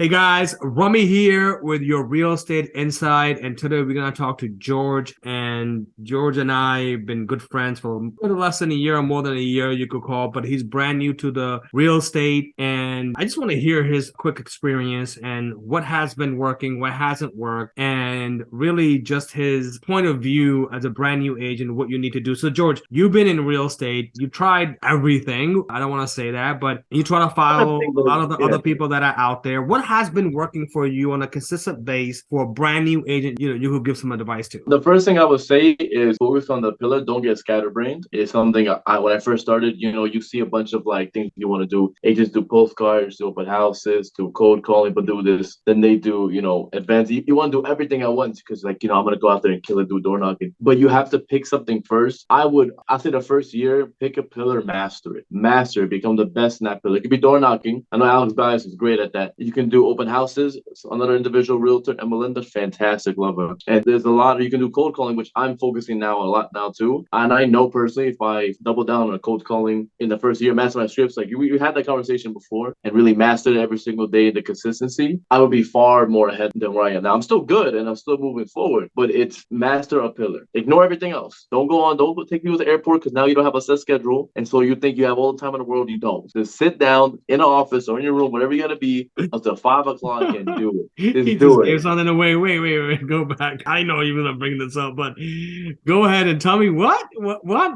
Hey guys, Rummy here with your real estate insight, and today we're gonna talk to George. And George and I have been good friends for a little less than a year or more than a year, you could call. But he's brand new to the real estate, and I just want to hear his quick experience and what has been working, what hasn't worked, and really just his point of view as a brand new agent, what you need to do. So, George, you've been in real estate, you tried everything. I don't want to say that, but you try to follow a lot of the other people that are out there. What has been working for you on a consistent base for a brand new agent, you could give some advice to? The first thing I would say is focus on the pillar. Don't get scatterbrained. It's something when I first started, you see a bunch of like things you want to do. Agents do postcards, do open houses, do cold calling, but do this. Then they do, advanced. You want to do everything at once because I'm going to go out there and kill it, do door knocking. But you have to pick something first. I say the first year, pick a pillar, master it, become the best in that pillar. It could be door knocking. I know Alex Bias is great at that. You can do open houses. Another individual realtor, and Melinda, fantastic, love her. And there's a lot you can do cold calling, which I'm focusing now a lot now too. And I know personally, if I double down on cold calling in the first year, master my scripts, like we had that conversation before, and really mastered it every single day, the consistency, I would be far more ahead than where I am now. I'm still good and I'm still moving forward, but it's master a pillar. Ignore everything else. Don't take people to the airport because now you don't have a set schedule, and so you think you have all the time in the world. You don't. Just sit down in an office or in your room, whatever you gotta be, until 5 o'clock and do it. He Just just do gave it. something away. Wait, go back. I know you're gonna bring this up, but go ahead and tell me what?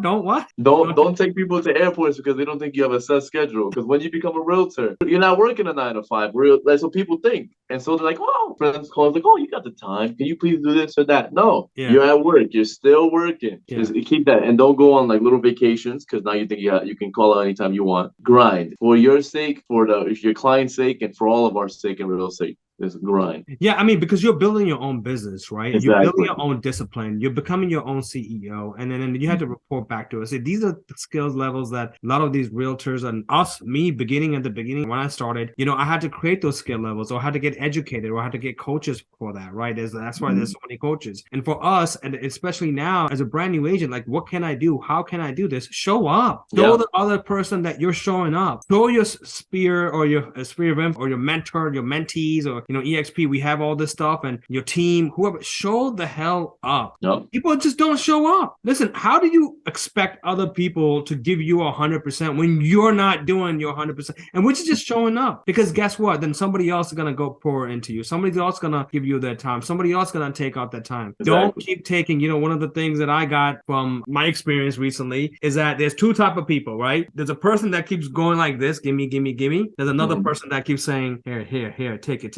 Don't what? Don't take people to airports because they don't think you have a set schedule. Because when you become a realtor, you're not working a 9 to 5. That's what people think, and so they're like, "Oh, friends call like, oh, you got the time? Can you please do this or that?" No, Yeah, you're at work. You're still working. yeah. Just keep that, and don't go on like little vacations because now you think you can call out anytime you want. Grind for your sake, for your client's sake, and for all of our sake in real estate. Just grind. Yeah, I mean, because you're building your own business, right? You're building Exactly. your own discipline. You're becoming your own CEO. And then you have to report back to us. See, these are the skills levels that a lot of these realtors and me beginning at the beginning when I started, I had to create those skill levels, or I had to get educated, or I had to get coaches for that, right? That's why there's so many coaches. And for us, and especially now as a brand new agent, like, what can I do? How can I do this? Show up. Show the other person that you're showing up. Show your sphere or your sphere of influence or your mentor, your mentees, or EXP, we have all this stuff, and your team, whoever, show the hell up. Yep. People just don't show up. Listen, how do you expect other people to give you 100% when you're not doing your 100%? And which is just showing up. Because guess what? Then somebody else is going to go pour into you. Somebody else is going to give you their time. Somebody else is going to take out that time. Exactly. Don't keep taking, one of the things that I got from my experience recently is that there's two type of people, right? There's a person that keeps going like this, gimme. There's another person that keeps saying, here, take it.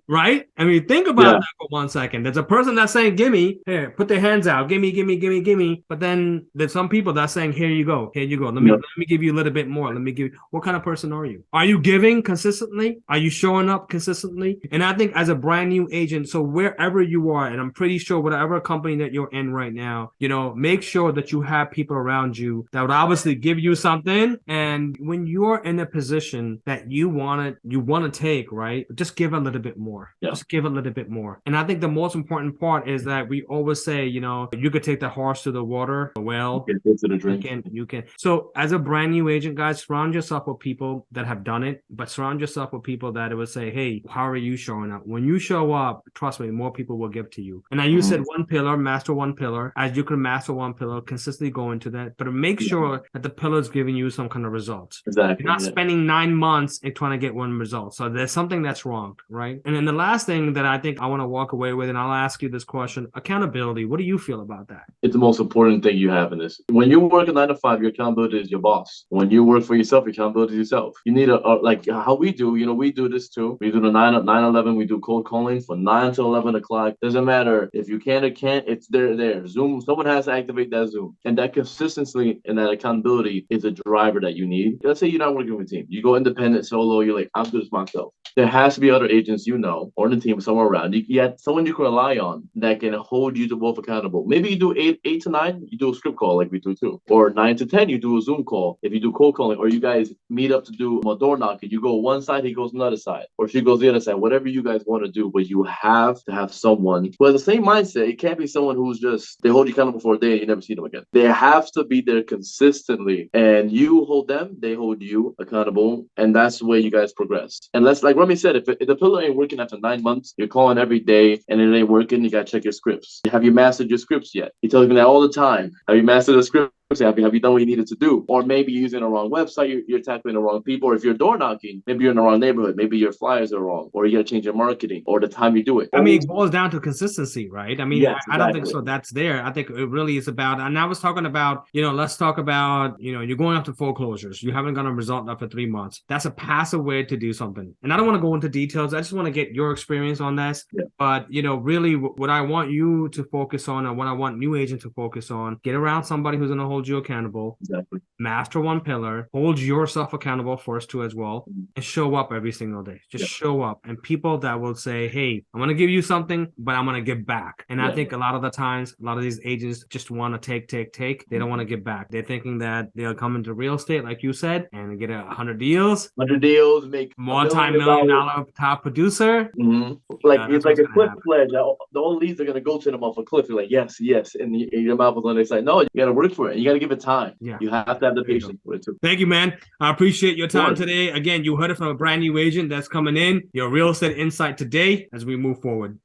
Right? I mean, think about that for 1 second. There's a person that's saying, gimme, here, put their hands out, gimme. But then there's some people that's saying, here you go. Let me give you a little bit more. What kind of person are you? Are you giving consistently? Are you showing up consistently? And I think as a brand new agent, so wherever you are, and I'm pretty sure whatever company that you're in right now, make sure that you have people around you that would obviously give you something. And when you're in a position that you want to take, right? Just give a little bit more. Just give a little bit more. And I think the most important part is that we always say, you could take the horse to the water. Well, you can. So as a brand new agent, guys, surround yourself with people that have done it, but surround yourself with people that would say, hey, how are you showing up? When you show up, trust me, more people will give to you. And now you said one pillar, master one pillar. As you can master one pillar, consistently go into that, but make sure that the pillar is giving you some kind of results. Exactly. You're not spending 9 months and trying to get one result. So there's something that's wrong, right? And then the last thing that I think I want to walk away with, and I'll ask you this question, accountability. What do you feel about that? It's the most important thing you have in this. When you work a 9 to 5, your accountability is your boss. When you work for yourself, your accountability is yourself. You need like how we do, we do this too. We do the 9-11, we do cold calling from 9 to 11 o'clock. Doesn't matter if you can or can't, it's there. Zoom, someone has to activate that Zoom. And that consistency and that accountability is a driver that you need. Let's say you're not working with a team. You go independent, solo, you're like, I'm good as myself. there has to be other agents or the team somewhere around. You have someone you can rely on that can hold you to both accountable. Maybe you do eight to nine, you do a script call like we do too, or 9 to 10, you do a Zoom call. If you do cold calling, or you guys meet up to do a door knocking, you go one side, he goes another side, or she goes the other side. Whatever you guys want to do, but you have to have someone who has the same mindset. It can't be someone who's just they hold you accountable for a day and you never see them again. They have to be there consistently, and you hold them, they hold you accountable, and that's the way you guys progress. And let's, like Rummy said, if the pillar ain't working after 9 months, you're calling every day and it ain't working, you gotta check your scripts. Have you mastered your scripts yet? He tells me that all the time. Have you mastered the script? Have you done what you needed to do? Or maybe you're using the wrong website, you're tackling the wrong people. Or if you're door knocking, maybe you're in the wrong neighborhood, maybe your flyers are wrong, or you got to change your marketing or the time you do it. I mean, it boils down to consistency, right? I mean, yes, I don't think so. That's there. I think it really is about, and I was talking about, let's talk about, you're going after foreclosures. You haven't got a result after 3 months. That's a passive way to do something. And I don't want to go into details. I just want to get your experience on this. Yeah. But, really what I want you to focus on, and what I want new agents to focus on, get around somebody who's going to hold you accountable. Exactly. Master one pillar, hold yourself accountable first too as well, and show up every single day. Just show up. And people that will say, hey, I'm going to give you something, but I'm going to give back. And I think a lot of the times, a lot of these agents just want to take. They don't want to give back. They're thinking that they'll come into real estate, like you said, and get 100 deals. 100 deals, make multi-million-dollar top producer. Mm-hmm. It's like a cliff ledge. The only leads are going to go to them off a cliff. You're like, yes. And your mouth is on the side. No, you got to work for it. You got to give it time. Yeah. You have to have the patience for it too. Thank you, man. I appreciate your time today. Again, you heard it from a brand new agent that's coming in. Your real estate insight today as we move forward.